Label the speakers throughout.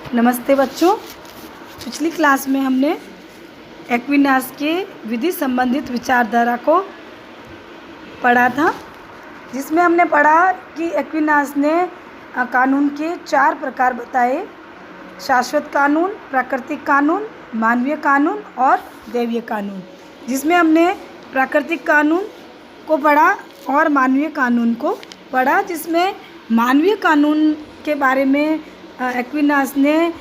Speaker 1: नमस्ते बच्चों। पिछली क्लास में हमने एक्विनास के विधि संबंधित विचारधारा को पढ़ा था, जिसमें हमने पढ़ा कि एक्विनास ने कानून के 4 प्रकार बताए: शाश्वत कानून, प्राकृतिक कानून, मानवीय कानून और दैवीय कानून। जिसमें हमने प्राकृतिक कानून को पढ़ा और मानवीय कानून को पढ़ा। जिसमें मानवीय कानून के बारे में एक्विनास ने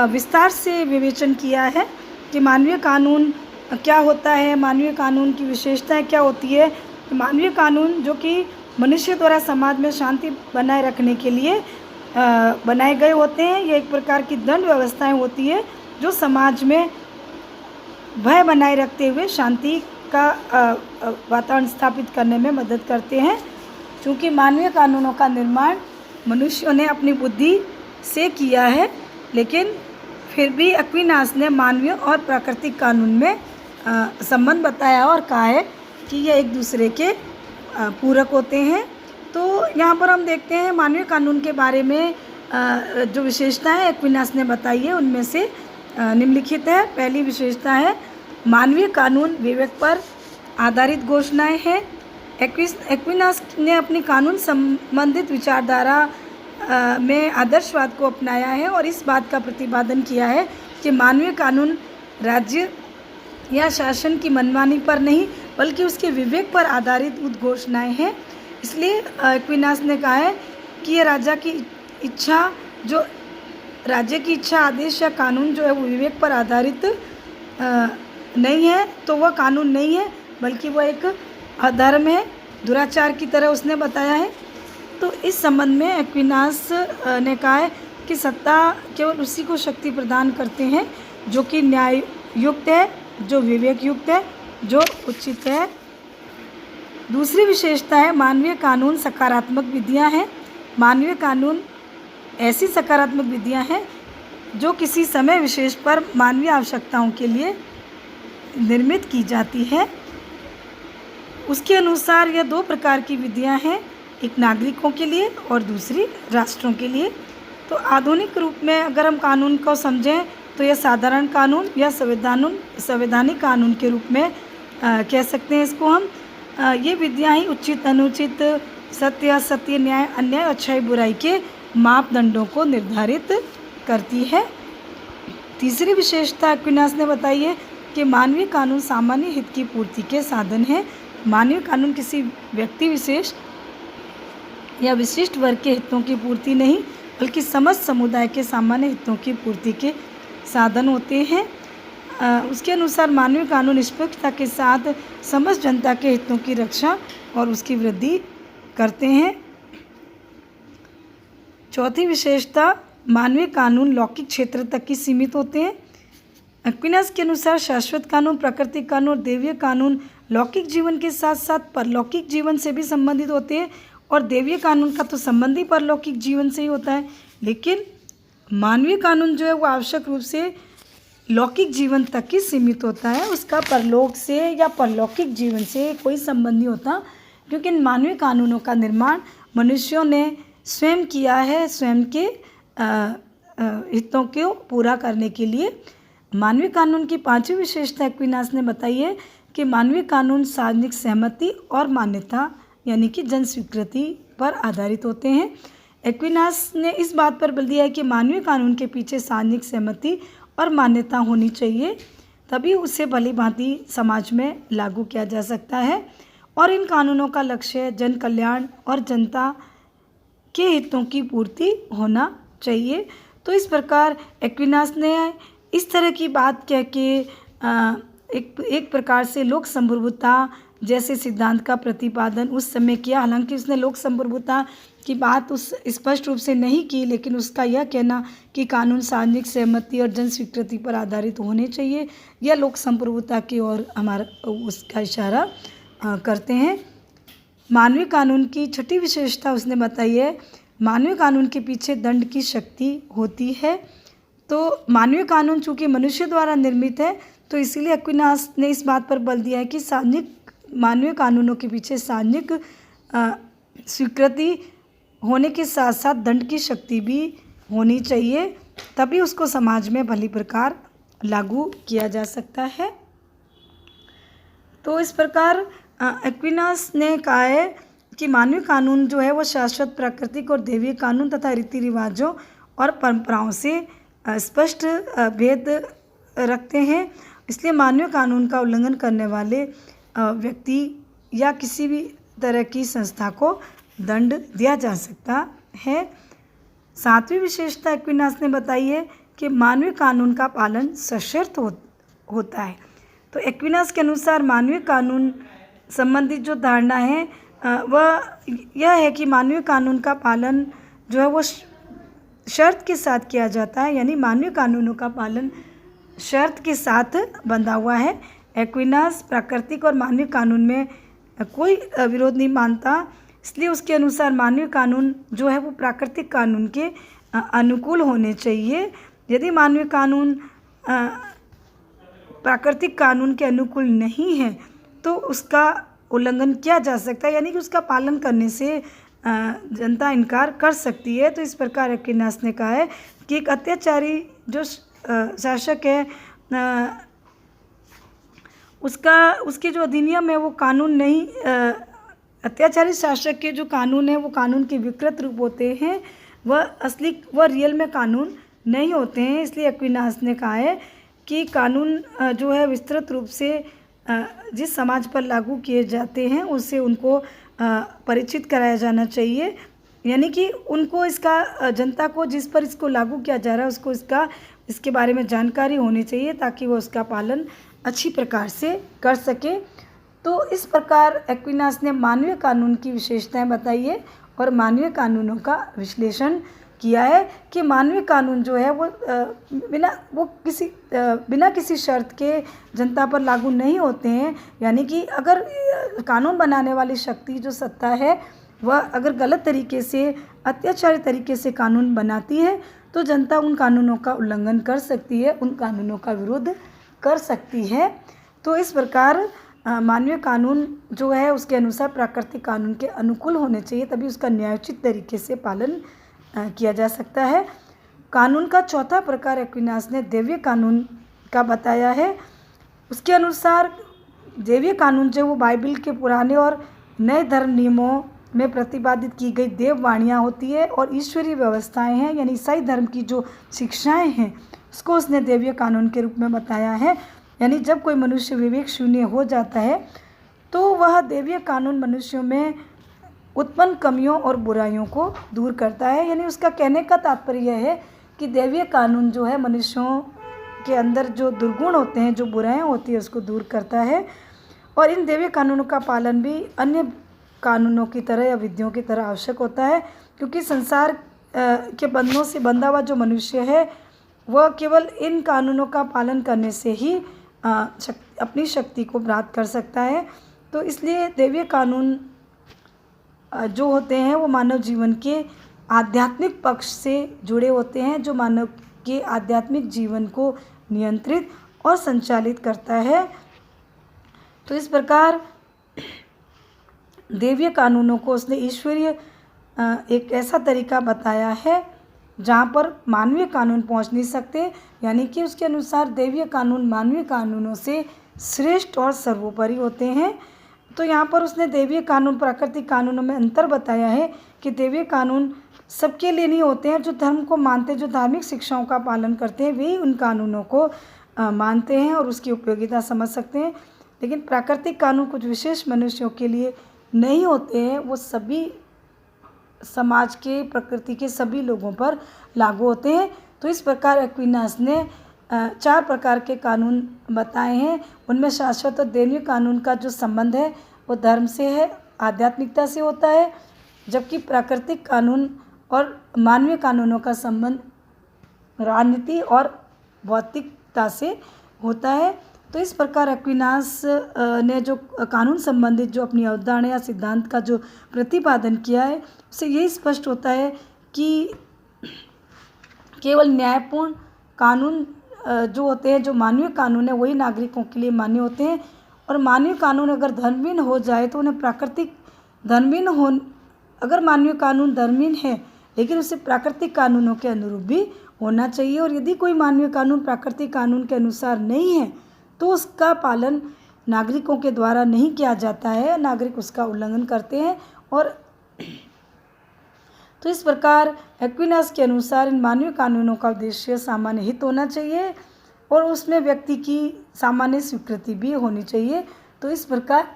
Speaker 1: विस्तार से विवेचन किया है कि मानवीय कानून क्या होता है, मानवीय कानून की विशेषताएं क्या होती है। मानवीय कानून जो कि मनुष्य द्वारा समाज में शांति बनाए रखने के लिए बनाए गए होते हैं। ये एक प्रकार की दंड व्यवस्थाएं होती है जो समाज में भय बनाए रखते हुए शांति का वातावरण स्थापित करने में मदद करते हैं। क्योंकि मानवीय कानूनों का निर्माण मनुष्यों ने अपनी बुद्धि से किया है, लेकिन फिर भी एक्विनास ने मानवीय और प्राकृतिक कानून में संबंध बताया और कहा है कि ये एक दूसरे के पूरक होते हैं। तो यहाँ पर हम देखते हैं मानवीय कानून के बारे में जो विशेषताएं एक्विनास ने बताई है, उनमें से निम्नलिखित है। पहली विशेषता है मानवीय कानून विवेक पर आधारित घोषणाएं हैं। एक्विनास ने अपनी कानून संबंधित विचारधारा में आदर्शवाद को अपनाया है और इस बात का प्रतिपादन किया है कि मानवीय कानून राज्य या शासन की मनमानी पर नहीं बल्कि उसके विवेक पर आधारित उद्घोषणाएं हैं। इसलिए एक्विनास ने कहा है कि ये राज्य की इच्छा, आदेश या कानून जो है वो विवेक पर आधारित नहीं है, तो वह कानून नहीं है बल्कि वह एक अधर्म है, दुराचार की तरह उसने बताया है। तो इस संबंध में एक्विनास ने कहा है कि सत्ता केवल उसी को शक्ति प्रदान करते हैं जो कि न्याय युक्त है, जो विवेक युक्त है, जो उचित है। दूसरी विशेषता है मानवीय कानून सकारात्मक विधियां हैं। मानवीय कानून ऐसी सकारात्मक विधियां हैं जो किसी समय विशेष पर मानवीय आवश्यकताओं के लिए निर्मित की जाती है। उसके अनुसार यह 2 प्रकार की विधियां हैं, एक नागरिकों के लिए और दूसरी राष्ट्रों के लिए। तो आधुनिक रूप में अगर हम कानून को समझें तो यह साधारण कानून या संवैधानिक कानून के रूप में कह सकते हैं इसको हम। ये विधियां ही उचित अनुचित, सत्य असत्य, न्याय अन्याय, अच्छाई बुराई के मापदंडों को निर्धारित करती है। तीसरी विशेषता एक्विनास ने बताई है कि मानवीय कानून सामान्य हित की पूर्ति के साधन है। मानवीय कानून किसी व्यक्ति विशेष या विशिष्ट वर्ग के हितों की पूर्ति नहीं बल्कि समस्त समुदाय के सामान्य हितों की पूर्ति के साधन होते हैं। उसके अनुसार मानवीय कानून निष्पक्षता के साथ समस्त जनता के हितों की रक्षा और उसकी वृद्धि करते हैं। चौथी विशेषता मानवीय कानून लौकिक क्षेत्र तक ही सीमित होते हैं। एक्विनास के अनुसार शाश्वत कानून, प्राकृतिक कानून और दैवीय कानून लौकिक जीवन के साथ साथ परलौकिक जीवन से भी संबंधित होते हैं और दैवीय कानून का तो संबंध ही परलौकिक जीवन से ही होता है। लेकिन मानवीय कानून जो है वो आवश्यक रूप से लौकिक जीवन तक ही सीमित होता है, उसका परलोक से या परलौकिक जीवन से कोई संबंध नहीं होता। क्योंकि इन मानवीय कानूनों का निर्माण मनुष्यों ने स्वयं किया है, स्वयं के हितों को पूरा करने के लिए। मानवीय कानून की 5वीं विशेषता एक्विनास ने बताई है कि मानवीय कानून सार्वजनिक सहमति और मान्यता यानी कि जन स्वीकृति पर आधारित होते हैं। एक्विनास ने इस बात पर बल दिया है कि मानवीय कानून के पीछे सार्वजनिक सहमति और मान्यता होनी चाहिए, तभी उसे भली भांति समाज में लागू किया जा सकता है। और इन कानूनों का लक्ष्य जन कल्याण और जनता के हितों की पूर्ति होना चाहिए। तो इस प्रकार एक्विनास ने इस तरह की बात कह के एक प्रकार से लोक संप्रभुता जैसे सिद्धांत का प्रतिपादन उस समय किया। हालांकि उसने लोक संप्रभुता की बात उस स्पष्ट रूप से नहीं की, लेकिन उसका यह कहना कि कानून सार्वजनिक सहमति और जन स्वीकृति पर आधारित होने चाहिए, यह लोक संप्रभुता की ओर हमारा उसका इशारा करते हैं। मानवीय कानून की 6ठी विशेषता उसने बताई है मानवीय कानून के पीछे दंड की शक्ति होती है। तो मानवीय कानून चूँकि मनुष्य द्वारा निर्मित है, तो इसीलिए एक्विनास ने इस बात पर बल दिया है कि सार्वजनिक मानवीय कानूनों के पीछे सार्वजनिक स्वीकृति होने के साथ साथ दंड की शक्ति भी होनी चाहिए। तभी उसको समाज में भली प्रकार लागू किया जा सकता है। तो इस प्रकार एक्विनास ने कहा है कि मानवीय कानून जो है वो शाश्वत प्राकृतिक और दैवीय कानून तथा रीति रिवाजों और परंपराओं से स्पष्ट भेद रखते हैं। इसलिए मानवीय कानून का उल्लंघन करने वाले व्यक्ति या किसी भी तरह की संस्था को दंड दिया जा सकता है। सातवीं विशेषता एक्विनास ने बताई है कि मानवीय कानून का पालन सशर्त होता है। तो एक्विनास के अनुसार मानवीय कानून संबंधित जो धारणा है वह यह है कि मानवीय कानून का पालन जो है वो शर्त के साथ किया जाता है, यानी मानवीय कानूनों का पालन शर्त के साथ बंधा हुआ है। एक्विनास प्राकृतिक और मानवीय कानून में कोई विरोध नहीं मानता, इसलिए उसके अनुसार मानवीय कानून जो है वो प्राकृतिक कानून के अनुकूल होने चाहिए। यदि मानवीय कानून प्राकृतिक कानून के अनुकूल नहीं है तो उसका उल्लंघन किया जा सकता है, यानी कि उसका पालन करने से जनता इनकार कर सकती है। तो इस प्रकार एक्विनास ने कहा है कि एक अत्याचारी जो शासक है उसके जो अधिनियम है वो कानून नहीं, अत्याचारी शासक के जो कानून है वो कानून के विकृत रूप होते हैं, वह रियल में कानून नहीं होते हैं। इसलिए एक्विनास ने कहा है कि कानून जो है विस्तृत रूप से जिस समाज पर लागू किए जाते हैं उससे उनको परिचित कराया जाना चाहिए, यानी कि उनको इसका जनता को जिस पर इसको लागू किया जा रहा है उसको इसके बारे में जानकारी होनी चाहिए ताकि वो उसका पालन अच्छी प्रकार से कर सके। तो इस प्रकार एक्विनास ने मानवीय कानून की विशेषताएं बताई है और मानवीय कानूनों का विश्लेषण किया है कि मानवीय कानून जो है वो बिना किसी शर्त के जनता पर लागू नहीं होते हैं, यानी कि अगर कानून बनाने वाली शक्ति जो सत्ता है वह अगर गलत तरीके से अत्याचारी तरीके से कानून बनाती है तो जनता उन कानूनों का उल्लंघन कर सकती है, उन कानूनों का विरोध कर सकती है। तो इस प्रकार मानवीय कानून जो है उसके अनुसार प्राकृतिक कानून के अनुकूल होने चाहिए, तभी उसका न्यायोचित तरीके से पालन किया जा सकता है। कानून का चौथा प्रकार एक्विनास ने दैवीय कानून का बताया है। उसके अनुसार दैवीय कानून जो वो बाइबल के पुराने और नए धर्म नियमों में प्रतिपादित की गई देववाणियाँ होती है और ईश्वरीय व्यवस्थाएं हैं, यानी ईसाई धर्म की जो शिक्षाएं हैं उसको उसने दैवीय कानून के रूप में बताया है। यानी जब कोई मनुष्य विवेक शून्य हो जाता है तो वह दैवीय कानून मनुष्यों में उत्पन्न कमियों और बुराइयों को दूर करता है। यानी उसका कहने का तात्पर्य यह है कि दैवीय कानून जो है मनुष्यों के अंदर जो दुर्गुण होते हैं, जो बुराइयां होती है, उसको दूर करता है। और इन दैवीय कानूनों का पालन भी अन्य कानूनों की तरह या विधियों की तरह आवश्यक होता है, क्योंकि संसार के बंधनों से बंधा हुआ जो मनुष्य है वह केवल इन कानूनों का पालन करने से ही अपनी शक्ति को प्राप्त कर सकता है। तो इसलिए दैवीय कानून जो होते हैं वो मानव जीवन के आध्यात्मिक पक्ष से जुड़े होते हैं, जो मानव के आध्यात्मिक जीवन को नियंत्रित और संचालित करता है। तो इस प्रकार दैवीय कानूनों को उसने ईश्वरीय एक ऐसा तरीका बताया है जहाँ पर मानवीय कानून पहुँच नहीं सकते, यानी कि उसके अनुसार दैवीय कानून मानवीय कानूनों से श्रेष्ठ और सर्वोपरि होते हैं। तो यहाँ पर उसने दैवीय कानून प्राकृतिक कानूनों में अंतर बताया है कि दैवीय कानून सबके लिए नहीं होते हैं। जो धर्म को मानते हैं, जो धार्मिक शिक्षाओं का पालन करते हैं, वे उन कानूनों को मानते हैं और उसकी उपयोगिता समझ सकते हैं। लेकिन प्राकृतिक कानून कुछ विशेष मनुष्यों के लिए नहीं होते हैं, वो सभी समाज के प्रकृति के सभी लोगों पर लागू होते हैं। तो इस प्रकार एक्विनास ने 4 प्रकार के कानून बताए हैं। उनमें शाश्वत और दैवीय कानून का जो संबंध है वो धर्म से है, आध्यात्मिकता से होता है, जबकि प्राकृतिक कानून और मानवीय कानूनों का संबंध राजनीति और भौतिकता से होता है। तो इस प्रकार एक्विनास ने जो कानून संबंधित जो अपनी अवधारणा या सिद्धांत का जो प्रतिपादन किया है उससे यही स्पष्ट होता है कि केवल न्यायपूर्ण कानून जो होते हैं, जो मानवीय कानून है, वही नागरिकों के लिए मान्य होते हैं। और मानवीय कानून अगर धर्महीन हो जाए तो उन्हें प्राकृतिक धर्महीन हो, अगर मानवीय कानून धर्महीन है लेकिन उसे प्राकृतिक कानूनों के अनुरूप भी होना चाहिए, और यदि कोई मानवीय कानून प्राकृतिक कानून के अनुसार नहीं है तो उसका पालन नागरिकों के द्वारा नहीं किया जाता है, नागरिक उसका उल्लंघन करते हैं। और तो इस प्रकार एक्विनास के अनुसार इन मानवीय कानूनों का उद्देश्य सामान्य हित होना चाहिए और उसमें व्यक्ति की सामान्य स्वीकृति भी होनी चाहिए। तो इस प्रकार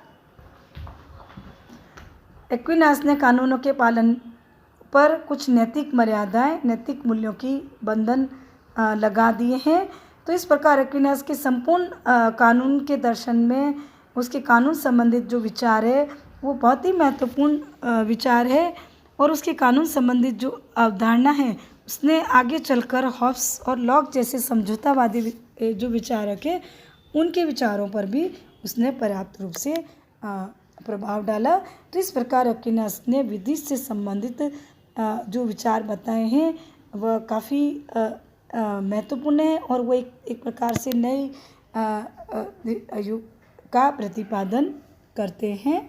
Speaker 1: एक्विनास ने कानूनों के पालन पर कुछ नैतिक मर्यादाएं, नैतिक मूल्यों की बंधन लगा दिए हैं। तो इस प्रकार एक्विनास के संपूर्ण कानून के दर्शन में उसके कानून संबंधित जो विचार है वो बहुत ही महत्वपूर्ण विचार है, और उसके कानून संबंधित जो अवधारणा है उसने आगे चलकर हॉब्स और लॉक जैसे समझौतावादी जो विचारक है उनके विचारों पर भी उसने पर्याप्त रूप से प्रभाव डाला। तो इस प्रकार एक्विनास ने विधि से संबंधित जो विचार बताए हैं वह काफ़ी महत्वपूर्ण है, और वो एक प्रकार से नए युग का प्रतिपादन करते हैं।